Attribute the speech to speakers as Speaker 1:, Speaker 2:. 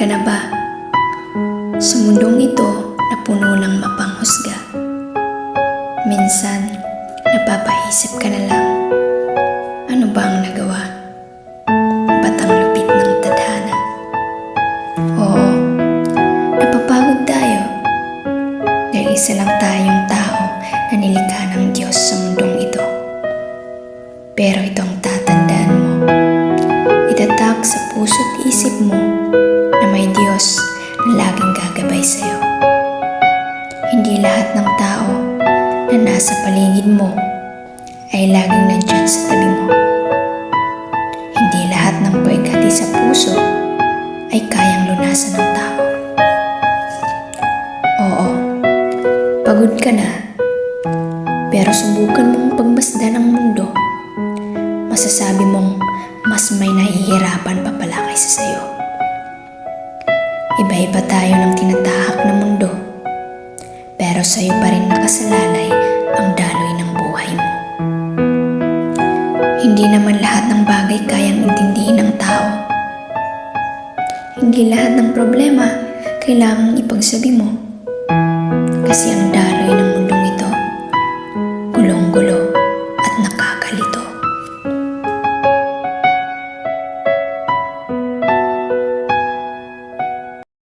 Speaker 1: ka na ba? Sa mundong ito na puno ng mapanghusga, minsan napapaisip ka na lang, ano ba ang nagawa? Ba't ang lupit ng tadhana? Oo, napapagod tayo dahil isa lang tayong tao na nilikha ng Diyos sa mundong ito. Pero itong tatandaan mo, itatak sa puso't isip mo na may Diyos na laging gagabay sa'yo. Hindi lahat ng tao na nasa paligid mo ay laging nandyan sa tabi mo. Hindi lahat ng paghati sa puso ay kayang lunasan ng tao. Oo, pagod ka na, pero subukan mong pagmasdan ng mundo. Masasabi mong mas may nahihirapan pa pala kaysa sa'yo. Iba-iba tayo ng tinatahak na mundo, pero sa'yo pa rin nakasalalay ang daloy ng buhay mo. Hindi naman lahat ng bagay kayang intindihin ng tao. Hindi lahat ng problema kailangang ipagsabi mo, kasi ang daloy